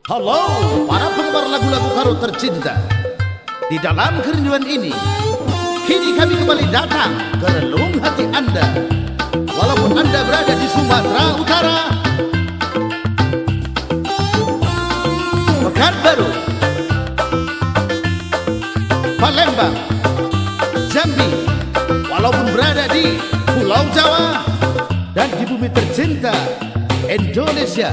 Halo para penggemar lagu-lagu Karo tercinta. Di dalam kerinduan ini, kini kami kembali datang ke relung hati Anda. Walaupun Anda berada di Sumatera Utara, Pekanbaru, Palembang, Jambi, walaupun berada di Pulau Jawa dan di bumi tercinta Indonesia.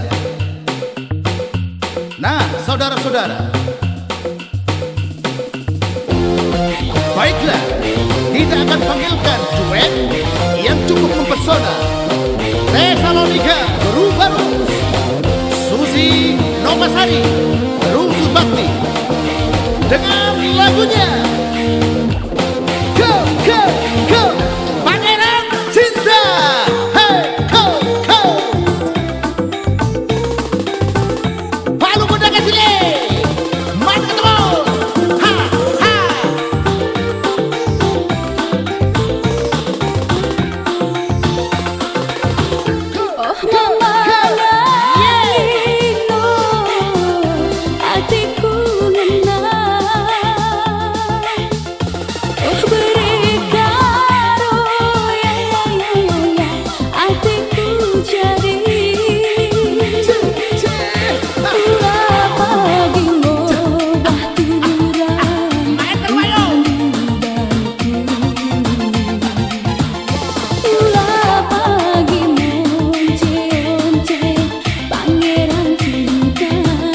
Nah, saudara-saudara, baiklah, kita akan panggilkan duet yang cukup mempesona. Tesalonika Berubarus, Susi Nomasari Rusu Bakti, dengan lagunya Go, Go, Go, Pangeran Cinta. Hey, go, go. Palu muda ke sini, mari ketemu. Ha, ha. Oh kemana ino hatiku ngenang. Oh berikan oh ya hatiku jadi ulah pagi ngobah tuluran ulah pagi monce-once pangeran cintaku.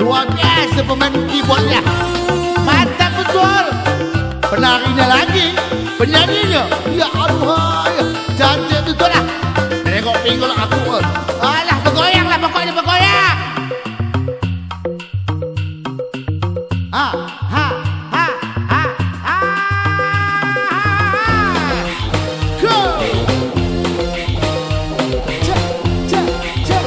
Luar biasa pemain keyboardnya, mantap betul. Penarinya lagi, penyanyinya, ya aduh, cantik betul lah. Tengok pinggul aku, alah bergoyang lah pokoknya bergoyang. Ha, ha, ha, ha, ha. Go. Cek, cek, cek.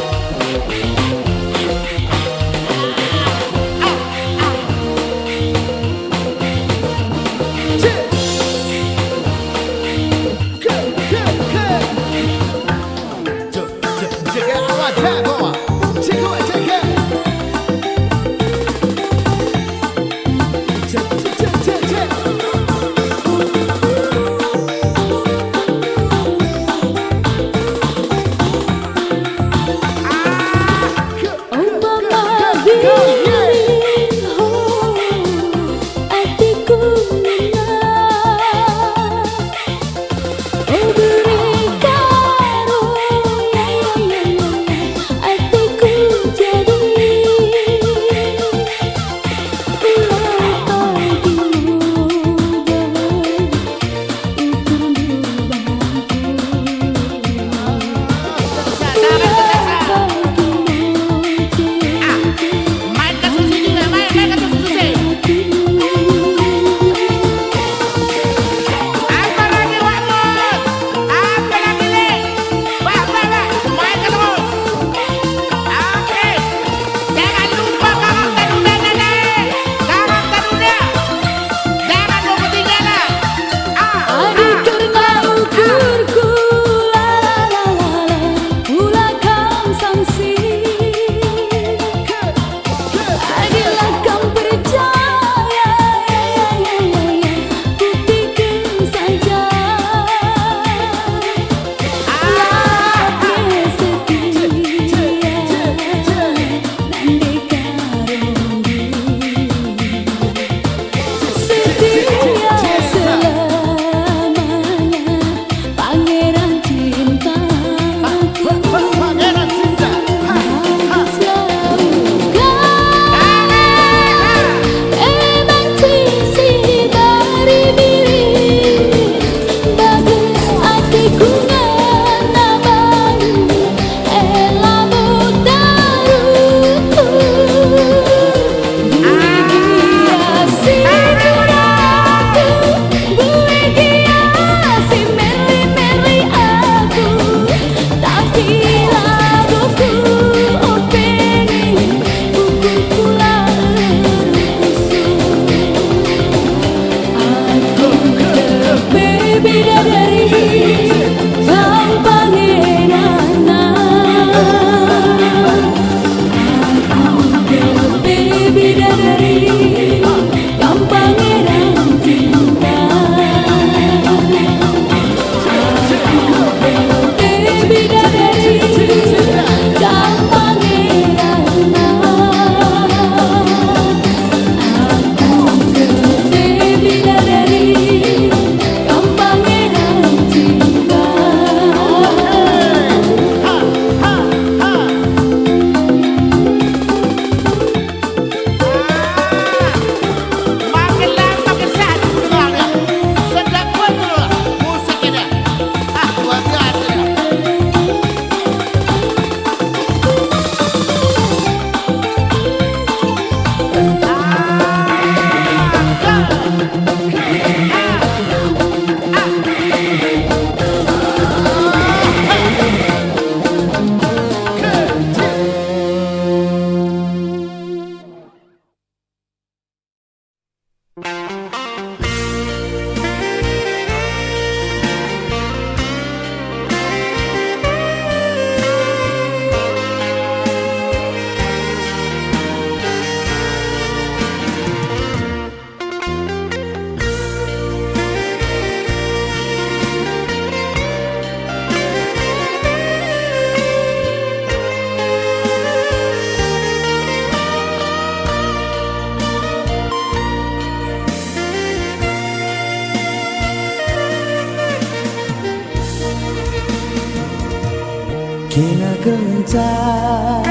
kencang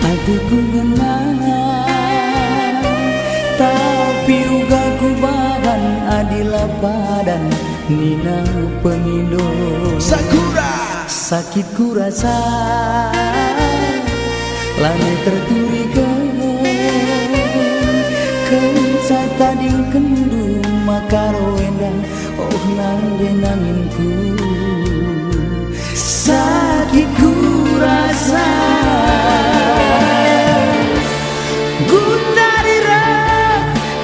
hatiku ngenang, tapi uga ku bahan adilah padan nina pengindo. Sakura Sakit ku rasa lane terturikan kenca tading kendu makaro endang oh nande nanginku. Sakit ku rasa gundarira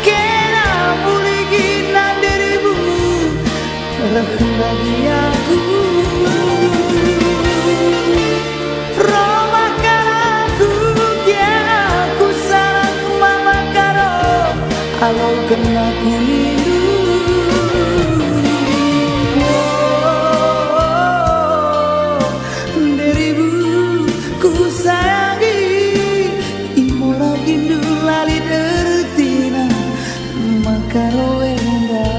kena buligi nanderibu lagi aku Roma karaku dia aku sarang mama karo alau kena kunindu. Deribu ku sayangi imora gindu lali dertina makaro endah.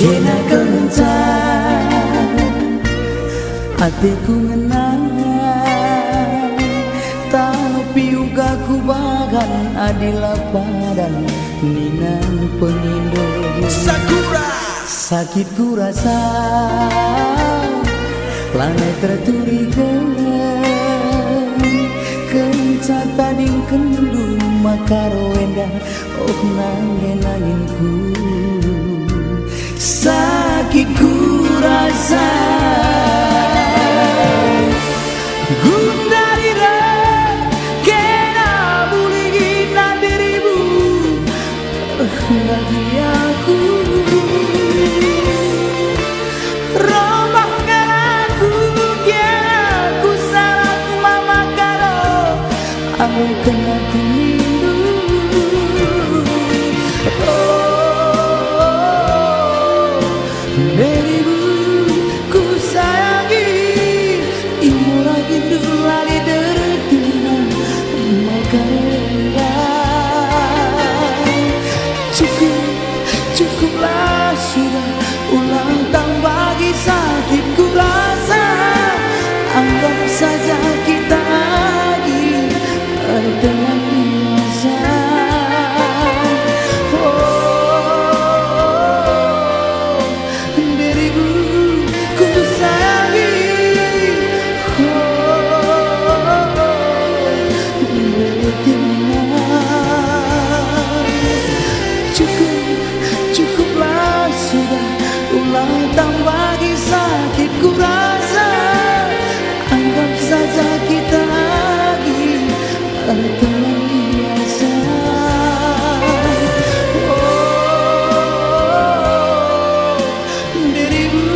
Kena kencang hatiku ngenang, tapi uga ku bahan adilah padan ninang pengindo. Sakura Sakit ku rasa langit terturikan kenca tading kendu makaro endah oh nange nanginku. Sakit ku rasa gundarira kena buligi nanderibu lagi aku rombak karaku dia aku sarang mama karo aku kena kunindu. Deribu ku sayangi imora gindu lali dertina makara. Cukuplah sudah ulang tahun bagi sakit ku rasa. Anggap saja kita lagi berteman biasa. Cukuplah sudah ulang tahun bagi sakit ku rasa. Anggap saja kita lagi berteman biasa. Dirimu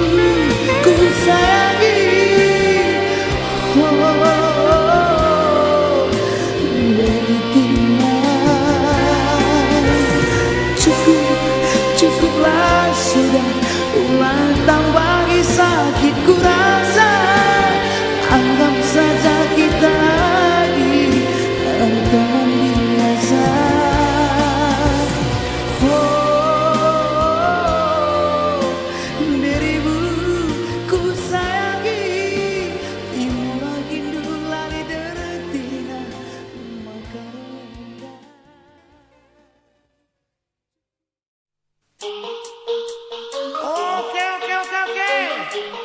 ku sayangi, cukuplah sudah ulang tahun bagi sakit ku rasa. Anggap saja kita lagi berteman biasa. Dirimu ku sayangi, imura gindu lali deretina makarenda. Oke.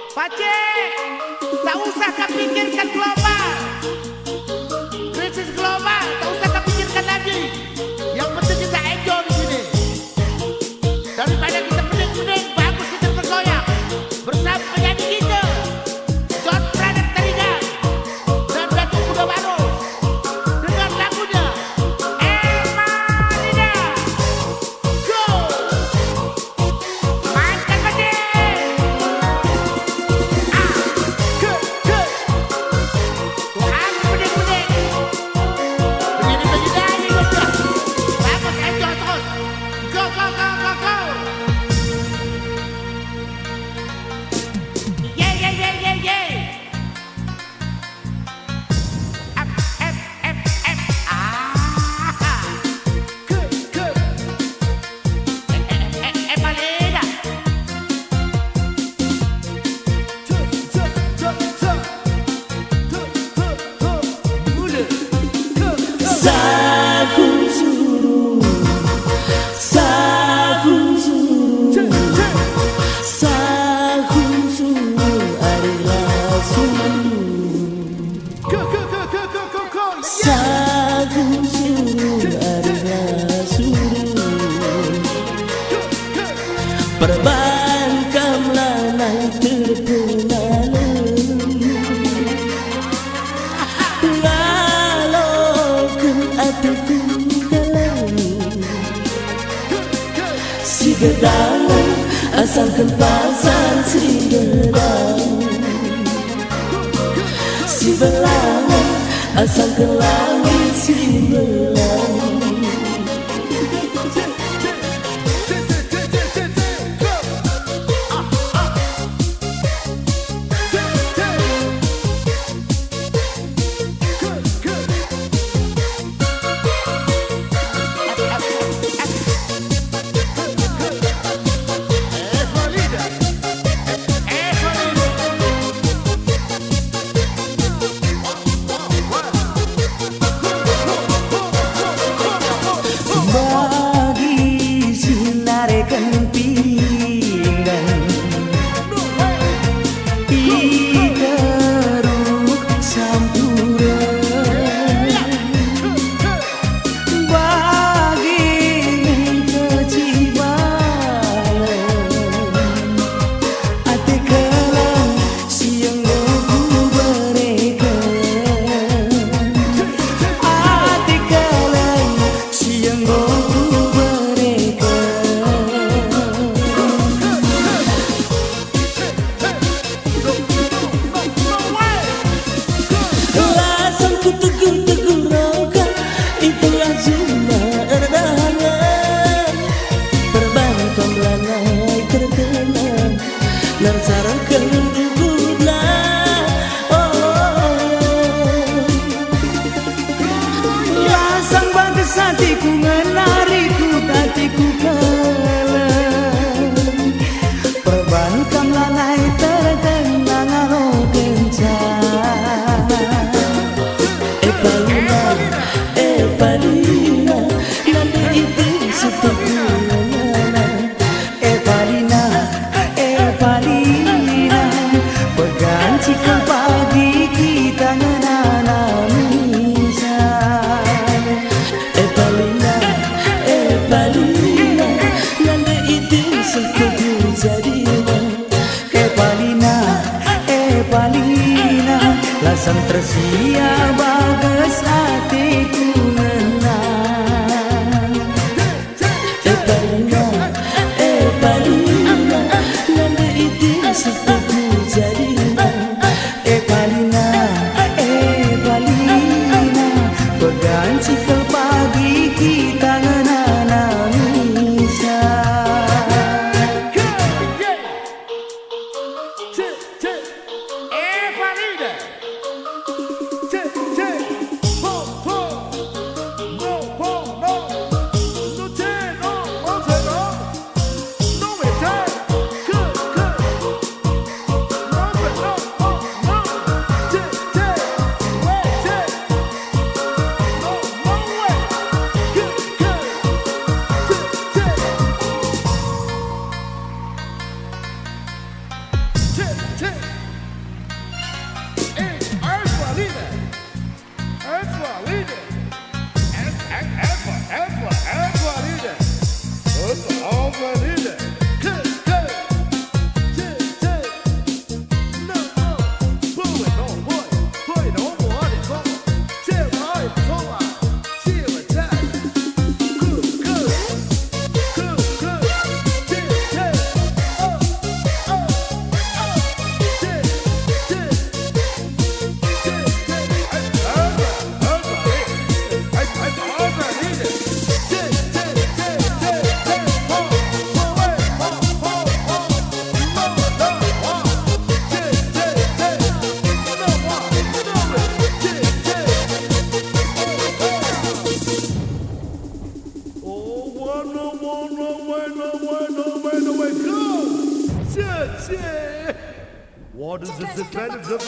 Pace, tak usah kau pikirkan global. Krisis global, tak usah kau pikirkan lagi. Yang penting kita enjoy di sini. Daripada kita pening-pening, bagus kita bergoyang bersama penyanyi kita John Brother Teringat dan Datuk Muda Baru dengan lagunya Emalina. Go! Mainkan gede! Tuh aku pening-pening. Begini-begini aja udah. Bagus, enjoy terus. Go, go, go, go, go! Yeah, yeah, yeah, yeah, yeah! Up, up, up, up. Ah! Emalina. Perbankamlah naik terpengalam Lalokun atuku kalam Si gedang asalkan pasang si gedang Si belang asalkan langit si belang hatiku menariku, hatiku kalah. Perbankanlah naik terkenang alo kencang. Palina, nanti itu setelah Palina, Palina, pegang cikal pagi kita menanam insan. Palina, Palina, nanti itu setelah jadinya. Palina, Palina, lasan tersiap bagus hatiku menang. Palina, nanti itu setelah jadinya. Palina, Palina, pegang cikal pagi kita menanam insan. Emalina. Emalina. What is the benefit of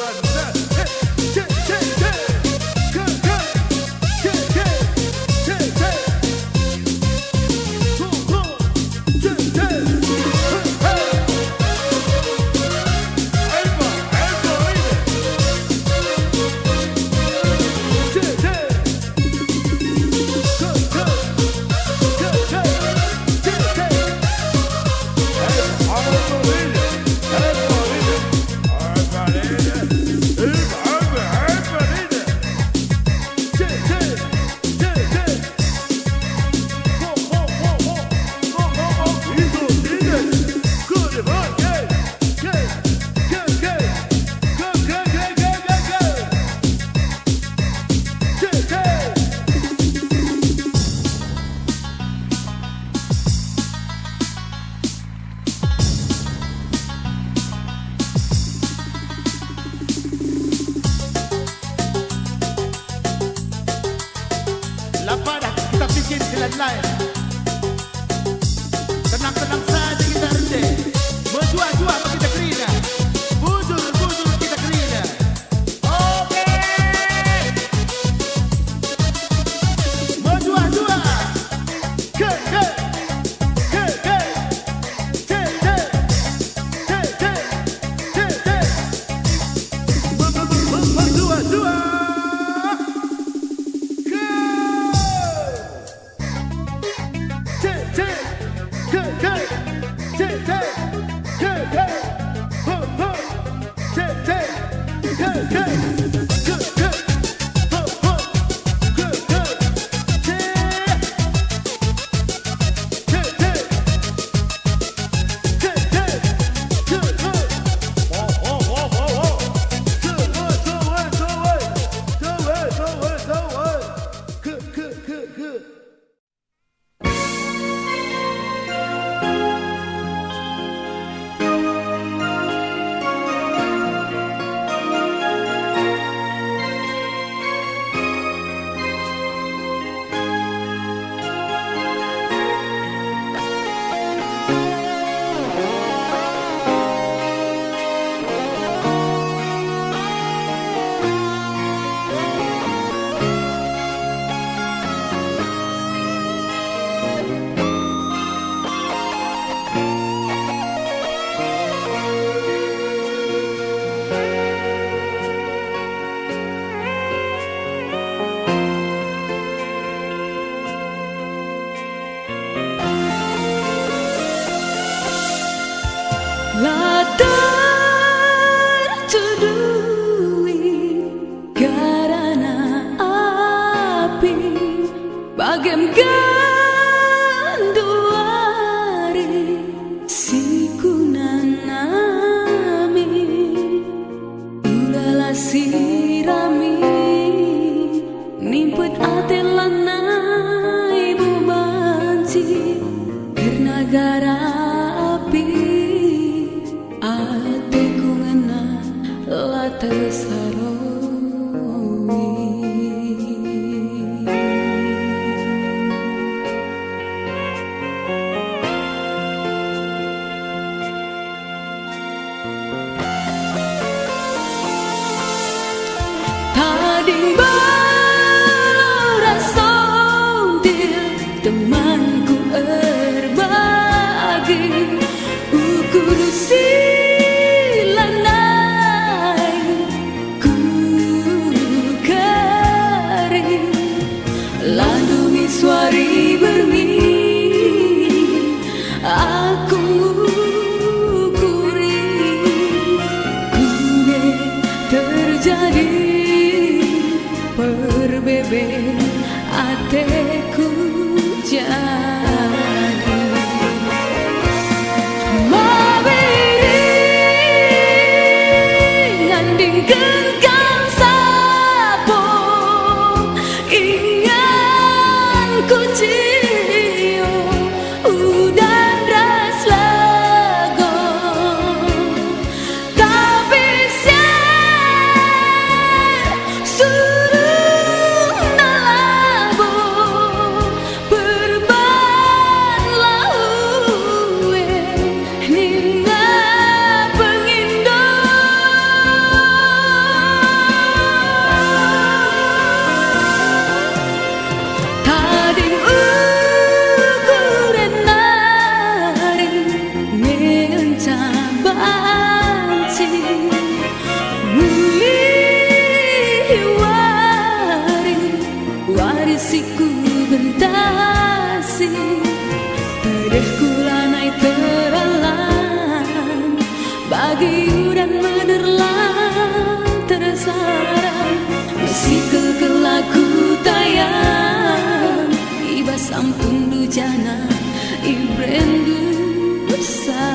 kita bikin jalan lain. Tenang-tenang saja kita rendah. Berjua-jua kita kerina. Bujur-bujur kita kerina. Oke. Berjua-jua. Ke. Berjua-jua. Latar tudui karena api bagem ganduari sikunanami ulala sirami nimput atelana ibu banci kernagara api ateku ngena latar sarowi. Tading balora sontil temanku berbagi ukur silanai ku kari landungi suari bermimpi aku mukuri kuge terjadi perbeben ateku jadi mabiri nganding genggam sapo ingan ku cio udan ras rindu sayang.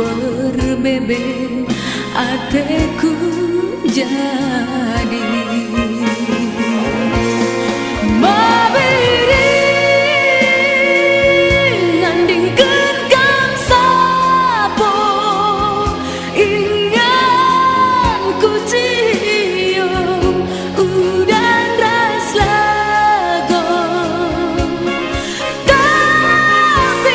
Berbeben hatiku jadi mabiri ngandingkeun kang sapo ingan ku cium udan ras lago tapi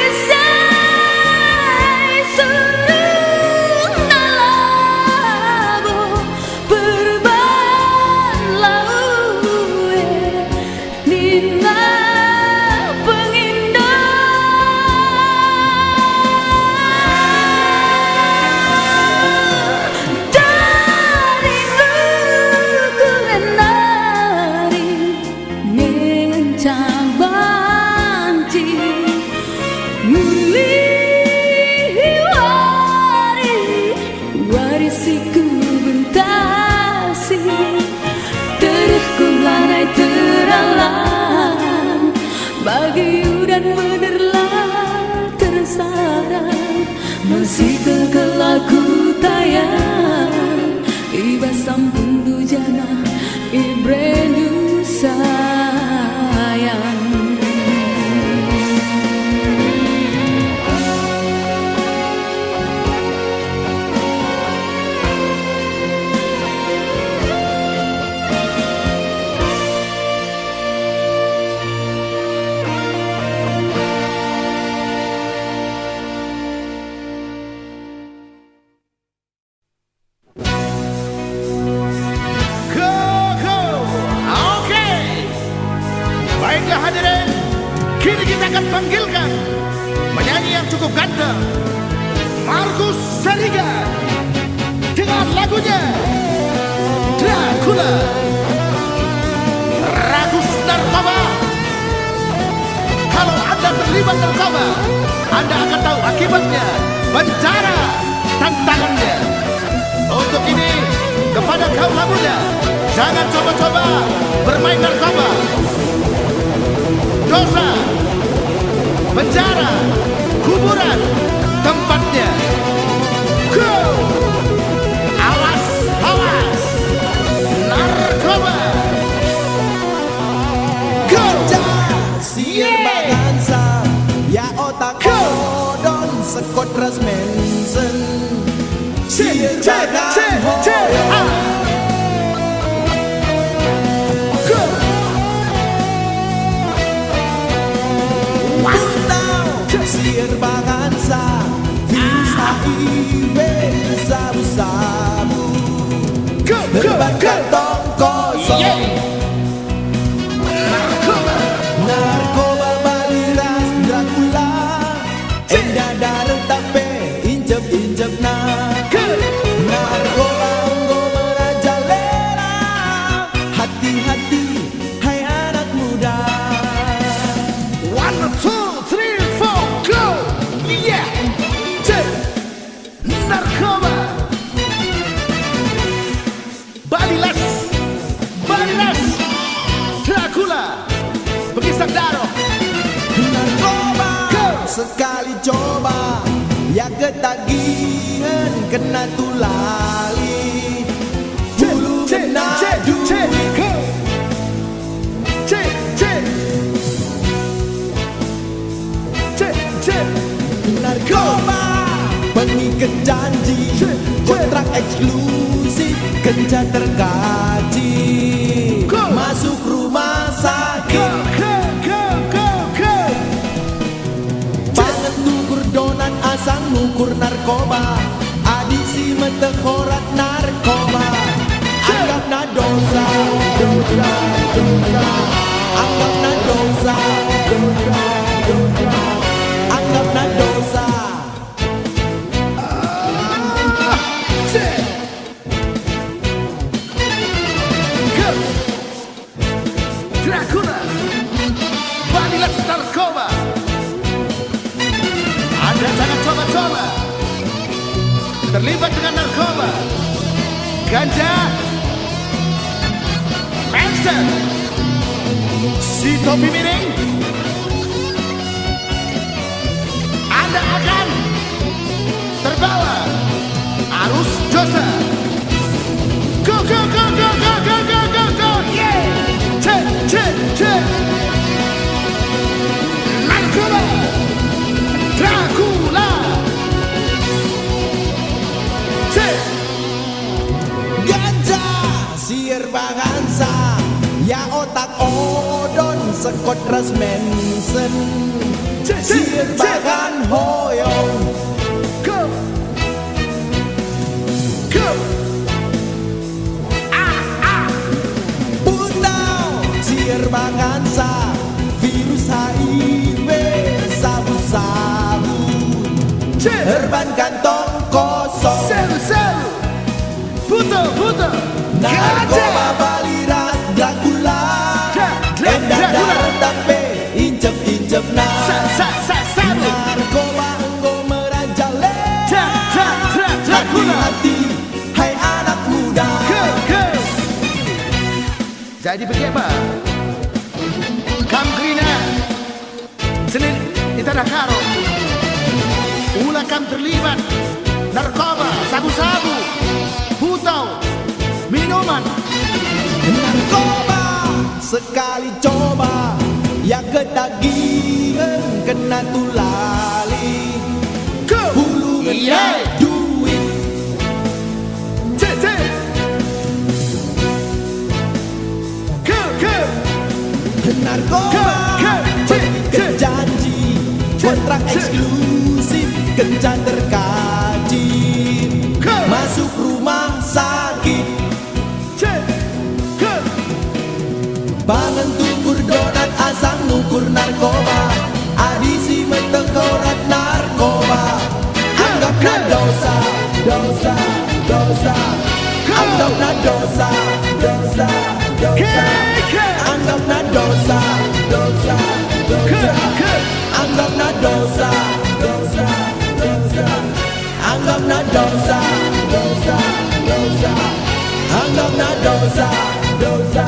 bagi udan menerlah tersarang masih kekelaku tayang iba sampun dujana ibrendu sayang. Baiklah hadirin, kini kita akan panggilkan penyanyi yang cukup ganteng, Markus Sarigan, dengan lagunya Dracula. Ragus narkoba. Kalau Anda terlibat narkoba, Anda akan tahu akibatnya, penjara tantangannya. Untuk ini, kepada kaum muda, jangan coba-coba bermain narkoba. Dosa, penjara, kuburan, tempatnya. Go! Awas, awas, narkoba. Go! Siar bagansa, ya otak kodon sekot ras mensen. Siar bagan siar bagansa, virus HIV, sabu-sabu, terbakar tong kosong. Narkoba baliras Dracula, endah darah tape, injek-injek na. Narkoba unggo merajalela, hati-hati, hai anak muda. 1, 2, 3, 4, go! Yeah! Narkoba. Balilas, balilas, Dracula, pengisap darah. Narkoba sekali coba, ya ketagihan kena tulali. Bulu kena duit, ikat janji, kontrak eksklusif, kencan tergaji, masuk rumah sakit. Pangan tukur donat asang ngukur narkoba, adisi metekorat narkoba. Anggap na dosa, dosa, dosa. Anggap na dosa, dosa, dosa. Anggap na dosa. Dracula, Vanilla narkoba. Anda jangan coba-coba terlibat dengan narkoba, ganja, Manson, si topi miring. Anda akan terbawa arus dosa. Go, go, go, go, go, go, go, go, go, yeah. Check, check, check. Narkoba, Dracula. Check. Ganja, sier bagansa, ya otak odon sekot ras Manson. Sier bagan hoyong. Go, go. Putau, sier bagansa, virus HIV, sabu-sabu. Herban kantong kosong, Seru, seru. Puto, puto. narkoba balirat Dracula. Endah darah tapi injep-injep na. Seru. Narkoba engkau merajalela. Dracula. Hati-hati, hai anak muda. Go. Jadi bagaimana? Kamgrina Senin di Tanah Karo. Ulah kam terlibat narkoba, sabu-sabu, putau, minuman. Narkoba sekali coba, ya ketagihan kena tulali. Hulu Iya. duit. Cek. Go. Narkoba ikat janji, kontrak eksklusif, kencan tergaji, masuk rumah sakit. Pangan tukur donat asang ngukur narkoba, adisi metekorat narkoba. Anggap na dosa, dosa, dosa. Anggap na dosa, dosa, dosa. Anggap na dosa, dosa, dosa. Anggap na dosa, dosa, dosa. Anggap na dosa, dosa, dosa. Anggap na dosa, dosa,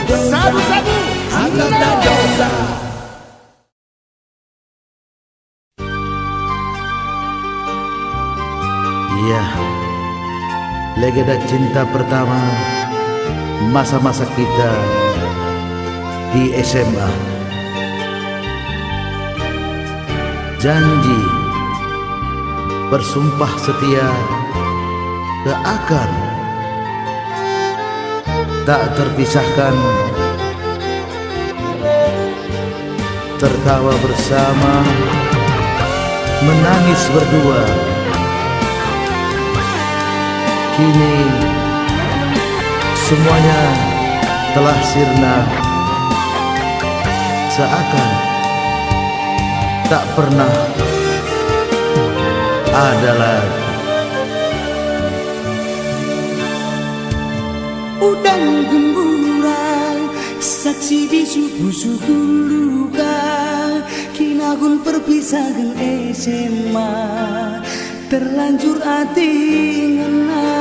dosa. Sabu-sabu. Anggap na dosa. Iya, legenda cinta pertama masa-masa kita di SMA. Janji bersumpah setia seakan tak terpisahkan, tertawa bersama, menangis berdua. Kini semuanya telah sirna, seakan tak pernah ada lagi. Udang gemburan, saksi bisu busuk luka, kinagun perpisahan SMA, terlanjur hati ngena.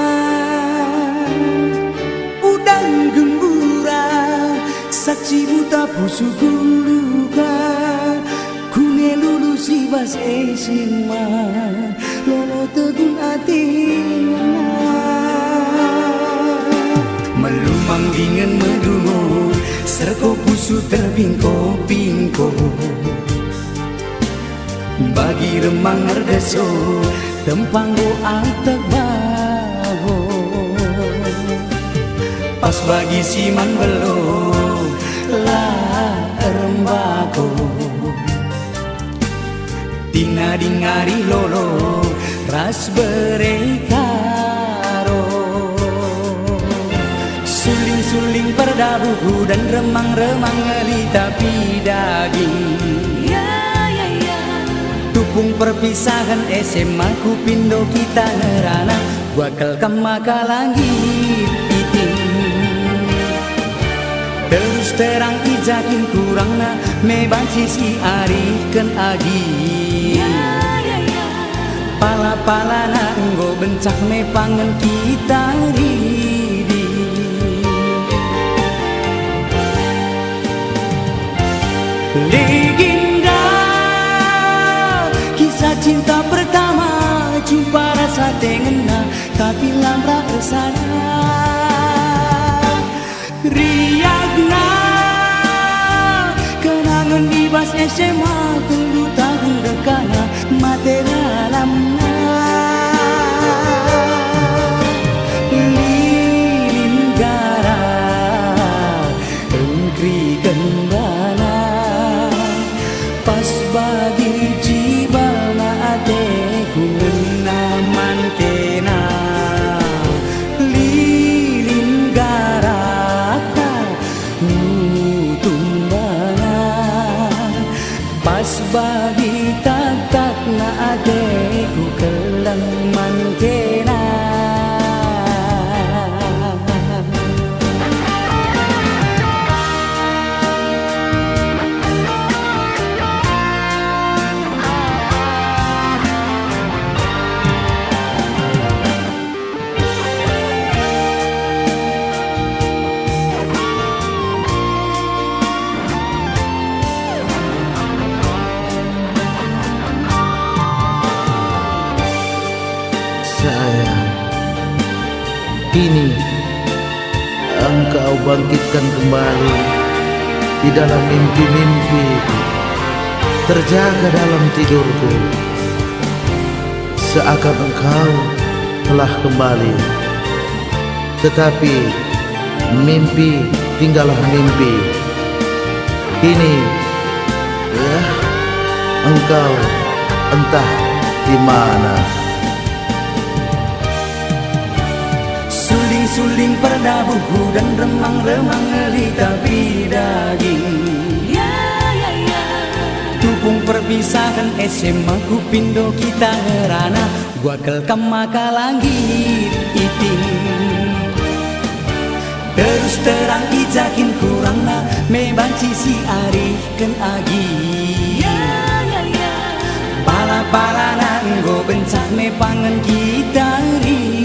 Udang gemburan, saksi buta busuk luka, kune lulusi bas SMA, lolo tegun hati ngena. Melumang dingin medungu, serko pusu terbingko-bingko. Bagi remang erdeso, tempang doa terbahu. Pas bagi siman belum lah rembako, tina dingari lolo ras berekaro. Suling-suling perdabuku dan remang-remang ngeli tapi daging. Tupung perpisahan SMA ku pindo kita ngerana, bakal kemaka langit iting. Terus terang ijakin kurangna mebanci si ari ken agi. Pala-pala na enggo bencak me pangen kita ridi. Legenda kisah cinta pertama, jumpa rasa tengena tapi lamra kesana. Riagna kenangan di bas SMA tulu tahun dekana mate dalamna. Lilin gara engkri gendana pas bagi jibalna adeku ngenaman kena. Lilin gara pas bagi tak na adeku kelang mangkena. Sayang, kini engkau bangkitkan kembali di dalam mimpi-mimpiku, terjaga dalam tidurku, seakan engkau telah kembali. Tetapi mimpi tinggallah mimpi. Kini engkau entah di mana. Suling perdabuku dan remang-remang ngeli tapi daging. Tupung perpisahan SMA ku pindo kita ngerana, gua kelkam maka langit iting. Terus terang ijakin kurangna mebanci si ari ken agi. Pala-pala nanggo bencak me pangen kita ridi.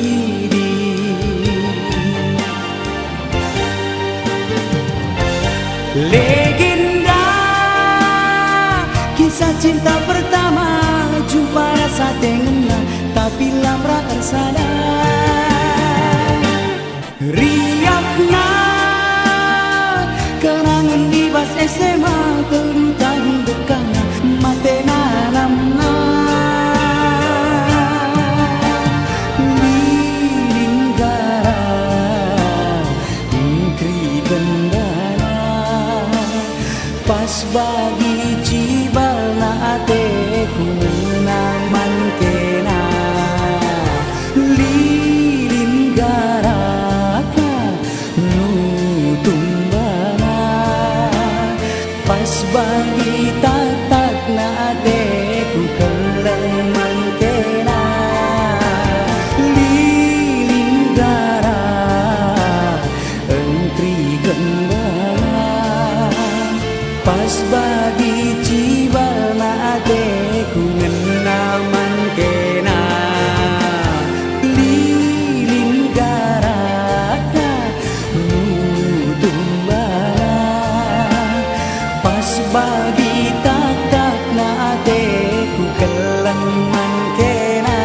Legenda kisah cinta pertama, jumpa rasa tengena tapi lamra tersada. Riakna kenangan di bas SMA telu tahun dekana mate nanamna. Lilin gara engkri gendana pas bagi jibalna ateku naman kena. Lilin garaka nutumbana pas bagi tatakna ateku keleman kena. Lilin gara engkri gendana pas bagi jibalna adeku ngenaman kena. Lilin garaka nutumbana pas bagi tak-takna adeku kelang mangkena.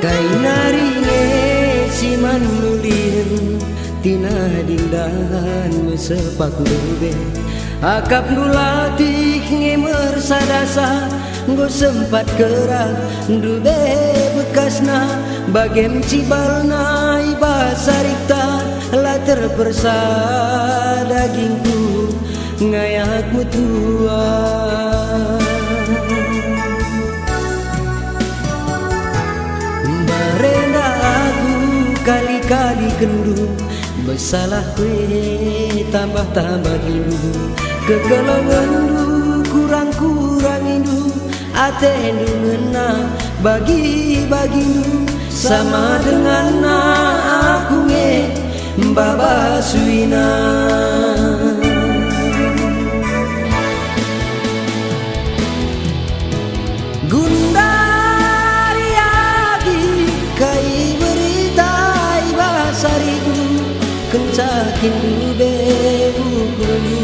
Kai naringe si manulin tina dindan mesepak lube akap nulatih ngemer sadasa nggo sempat kerah dube bekasna bagem cibalna ibasarita la terpersa dagingku ngayak mutua barenda aku kali-kali kendu bersalah kue tambah-tambah hindu kegelongan du kurang-kurang hindu atendu ngena bagi-bagi hindu sama dengan aku nge Baba Suina Gundari agi kai beritai basariku kencakin dube ukulu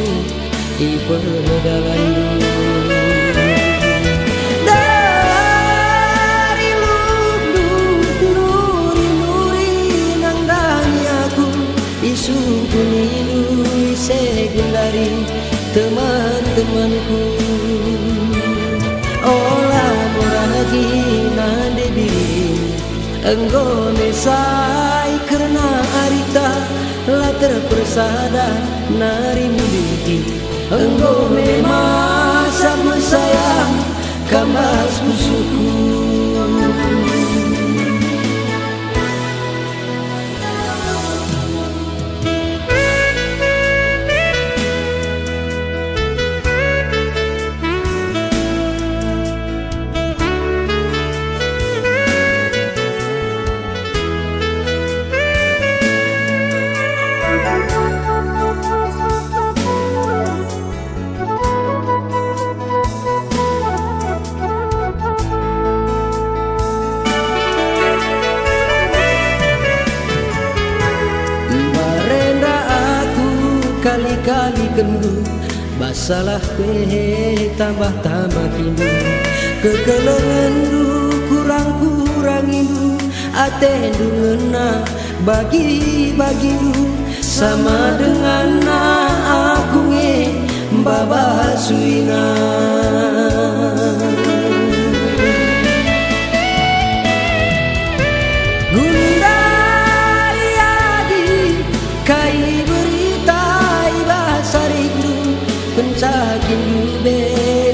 iperdalandu dari lubdu nuri-nuri nang dani aku isu kunilu segundari teman-temanku olah moragi nande diri enggo nesai karena arita la terpersada nari muliki enggo memang sama sayang kamas musuhku kali-kali kendu basalah kue tambah-tambah hindu kekelongan du kurang-kurang hindu atendu ngena bagi-bagi du sama dengan aku nge Baba Suina Gundari adi kai pencakin dube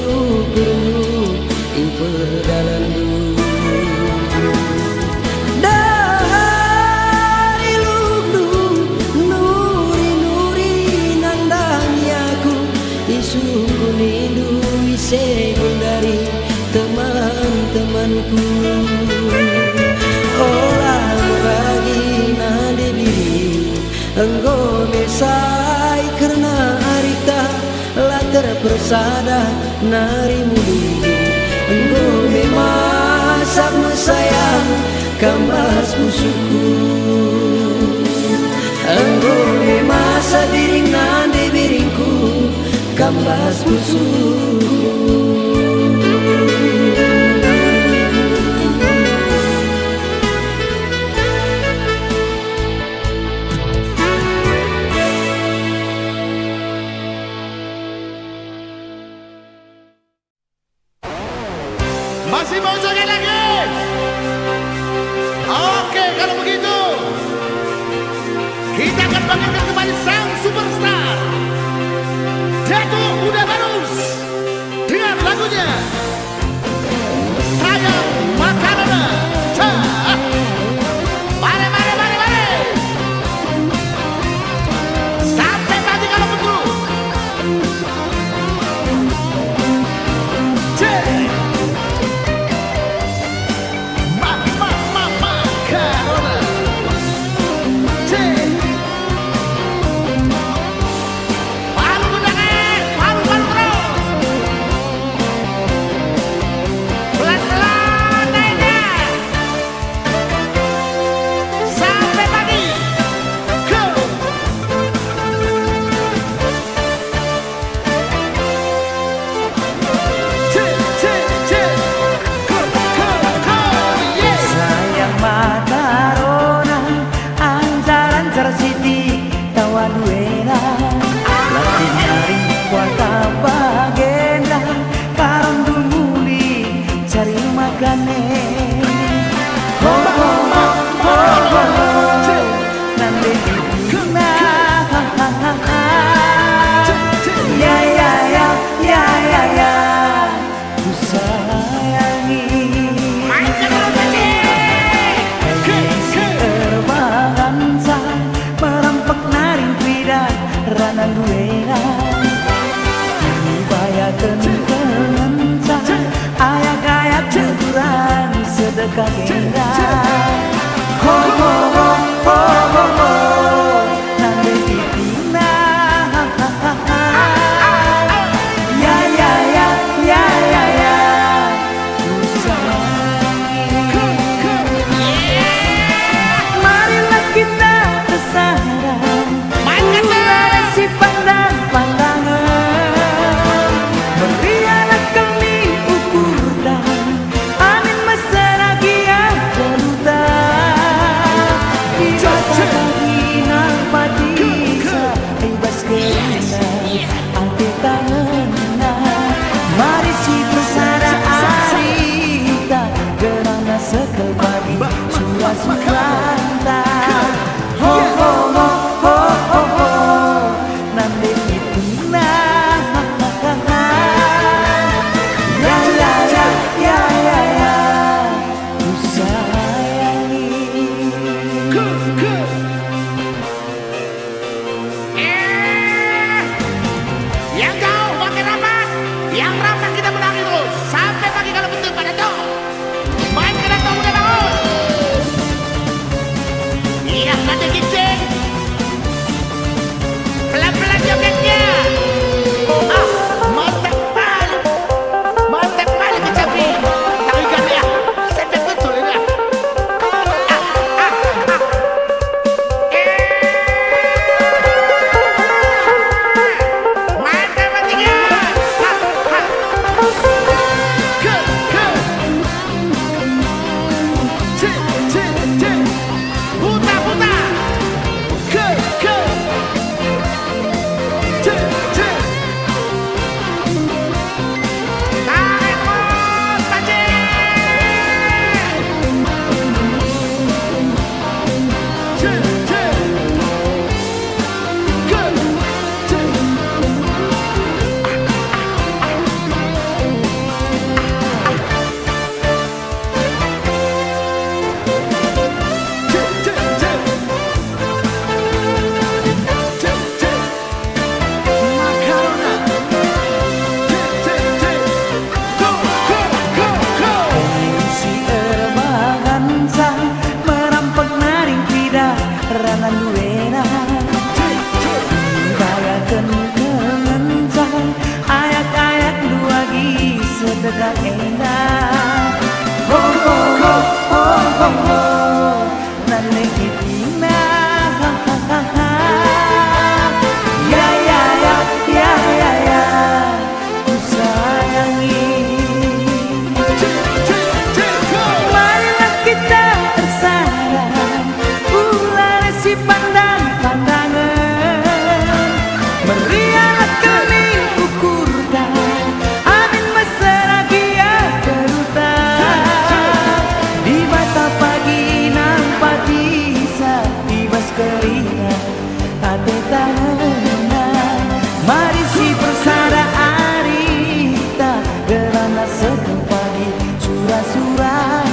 ukuru iperdalandu dari lubdu nuri-nuri nang dani aku isu kunindu segundari teman-temanku olah moragi nade diri enggo mesai karena arita la terpersada nari muli enggo memang sama sayang kambas musuhku enggo memang sadiring nande biringku kambas musuhku Masih mau joget lagi? Oke, kalau begitu kita akan panggilkan kembali sang superstar Datuk Buda Barus dengan lagunya Sayang Makarona. Mari, mari, mari, mari. Sampai nanti kalau betul. Palu gundangan, palu Yang jauh makin rapat, yang rapat kita menang terus sampai pagi kalau betul pada tuh. Main ke datang udah bangun. Iya nanti kincing. Pelan-pelan jogetnya. Mantap balik ke Cabi. Tarikan ya, sedap betul ya. Mantap bertiga. Ranan duena bayangkan kemencang ayat-ayat duagi sedekah endah ho ho ho ho ho ho nane kitina ya ya ya ya ya ya ku sayangi marilah kita bersayang si pandang-pandangan meriah kami ukurkan amin mesra dia kerutan di mata pagi nampak bisa tibas keringat hati tangan mari si persada arita gerana sekeng pagi surah-surah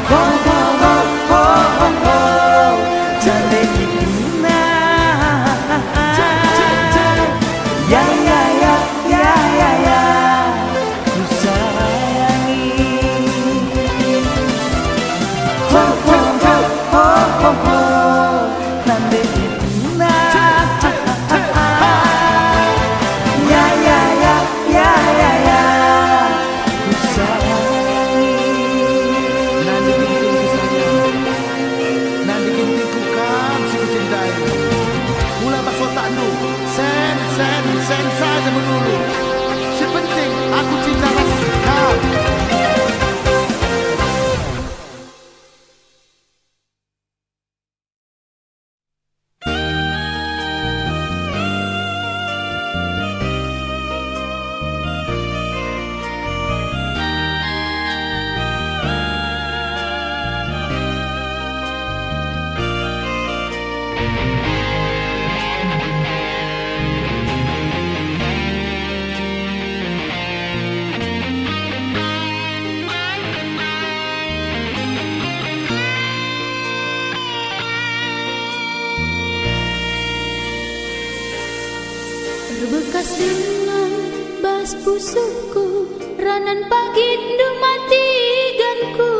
ho ho ho ho ho ho Jande kitina ya ya ya ya ya ya ku sayangi ho ho ho ho ho ho nande kitina ya ya ya ya ya ya ku sayangi Nanti bikin sayang, nanti bikin kukam si kucintai. Mulai pas otak lu, sen saja menulu. Si penting aku cinta kau. Terbekas dengan bas pusukku ranan pagi dumati ganku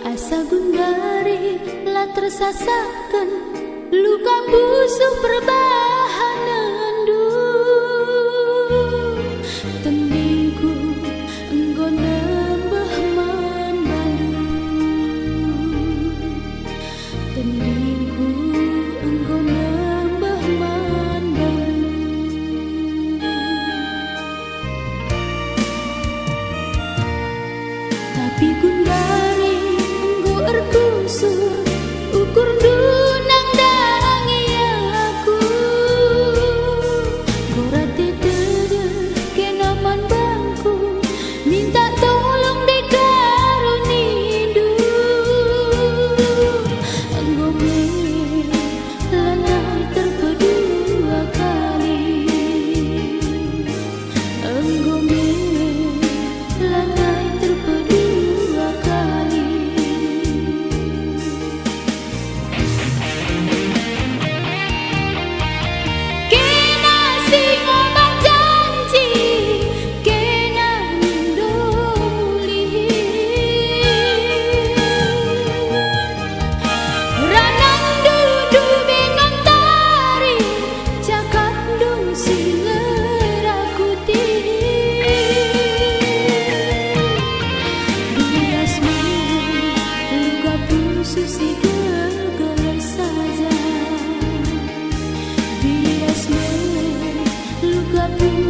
asa gundari lah tersasakan luka busuk perbahanan du tendingku enggo nambah mandandu tendingku enggo nambah mandandu tapi gundari enggo erkusur ukur dunang dangi aku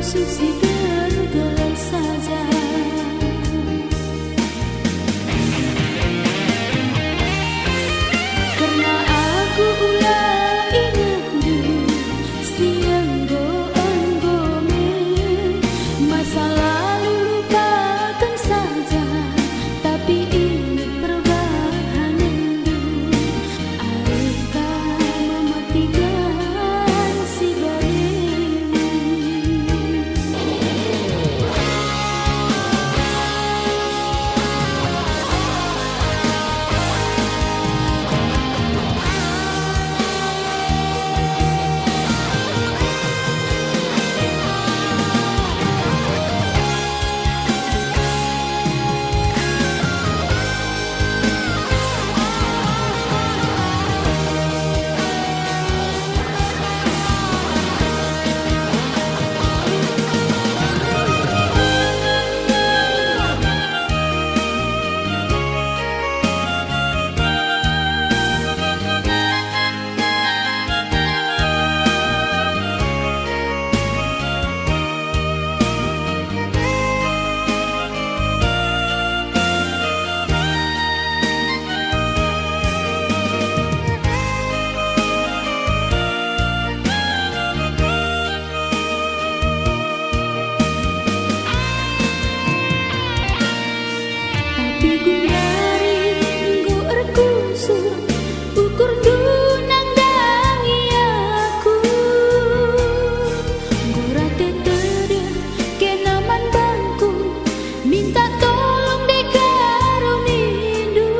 Susi bergelar saja. Karena aku ulah ingat dulu siang go-anggome, masa lalu lupakan saja, tapi ingat perubahan dulu. Adakah mematikan si darimu? Tapi gundari nggo erkusur ukur dunang dangi aku, nggo rate teria kenaman bangku minta tolong dekaro nindu.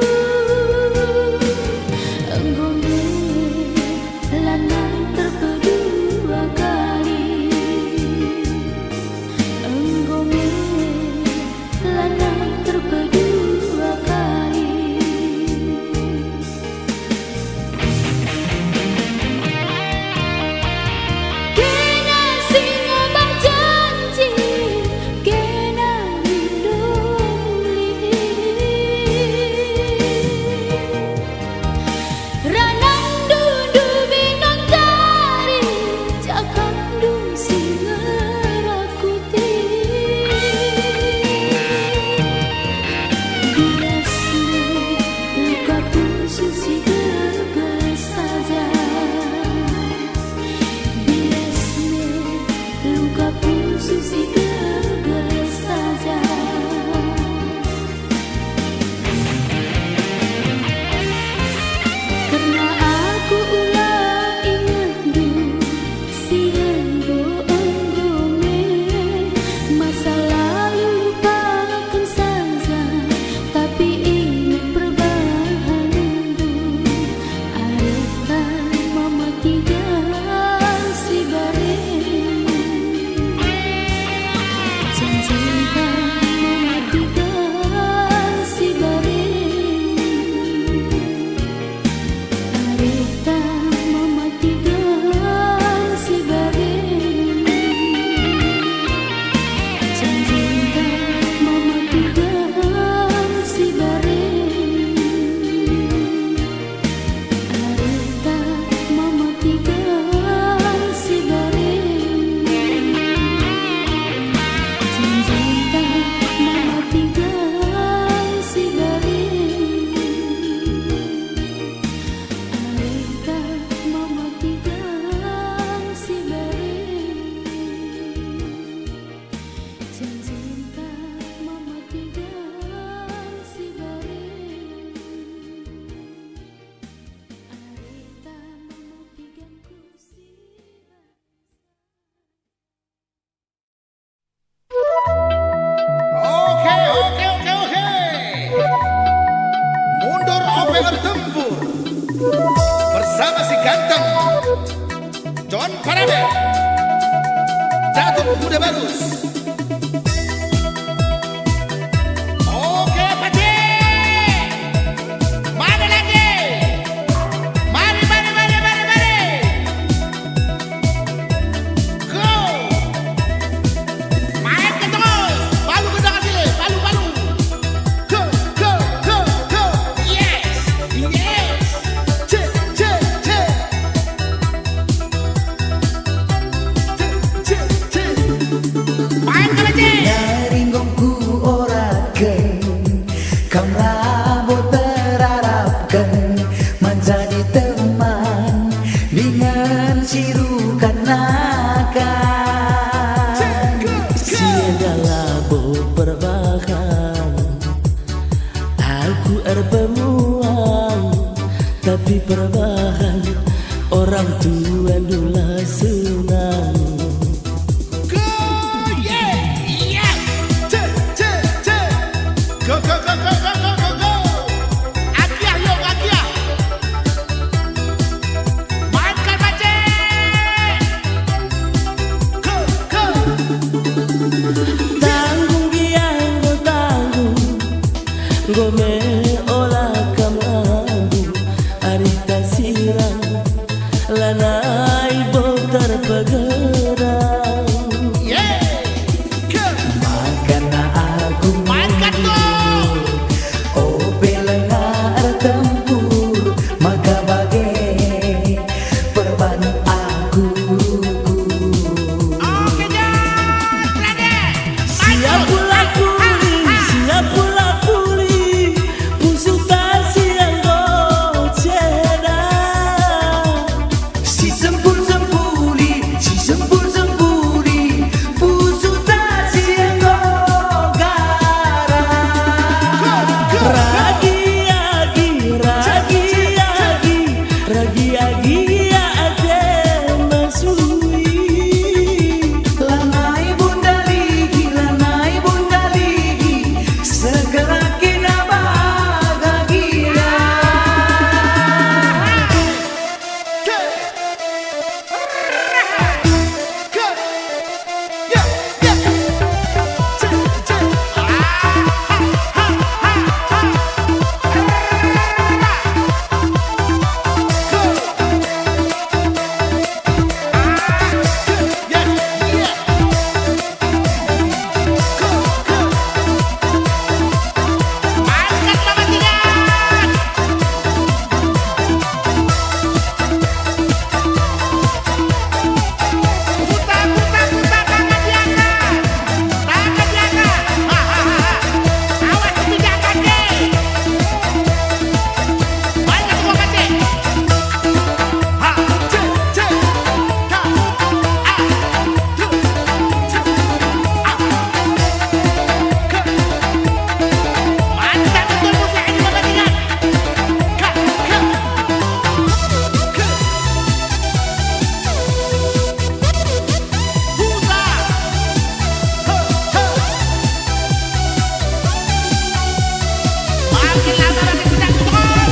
Enggone lanai terkedua kali, enggone lanai terkedua kali. Kena singa berjanji, kena lindungi. Ranang dundu binontari, cakap dun singa rakuti. Bilasnya luka pun Susi bergelar saja. Bilasnya luka pun Susi bergelar saja. Karena aku ulah ingat dulu siang go-anggome, masa lalu lupakan saja, tapi ingat perubahan dulu. Adakah mematikan si darimu? Janjikan mematikan si darimu. Adakah mematikan si darimu? Janjikan mematikan si darimu. Adakah mematikan si darimu? Janjikan mematikan si darimu. Adakah mematikan si darimu? Janjikan mematikan si darimu. Adakah mematikanku si Oke. Mundur ope bertempur bersama si ganteng John Parade, Datuk Muda Bagus. Oke, Pakcik. Mana lagi? Mari. Go. Main ke terus. Palu ke tangan sini. Palu. Go. Yes. Cek. Cek. kanakan siadalah perbahan aku erpemuang tapi perbahan orang tua dula senang. Go, go, go, go, go, go, go, go. Agia yo agia. Mainkan bajeng. Go, go. Tanggung giang go tanggung gome olah kamandu arita sirang lanai botar pegerang makana aku Mainkan tuh. oh belengar tempur maka bagai perban aku Oke John. Ready. siap pula puli busuk tasi yang goceda si sempul sempuli busuk tasi yang gogara ragi ade masui lanai bunda ligi segera kena bahagia. Mainkan Mama Tiga. Putar tangan diangkat. Tangan diangkat. Awas kebijakan deh. Mainkan semua kasih. Mantap betul musik ini Mama Tiga. Putar. Makin lama makin sedang turun.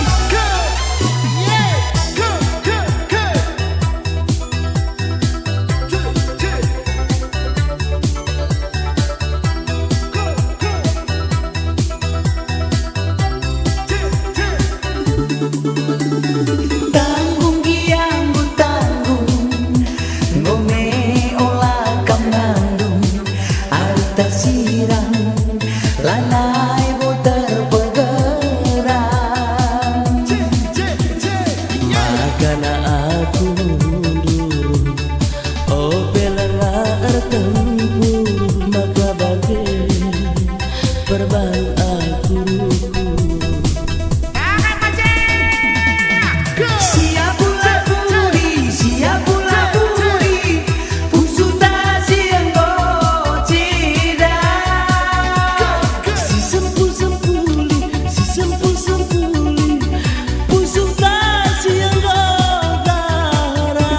Tanggung giang go tanggung ngome olah kamandung arta sirang lanai botar pegerang makana aku mundur oh belengar tempur maka bagai perban aku Tangan bajeng. siap pula puli busuk tasi yang goceda si sempul sempuli busuk tasi yang gogara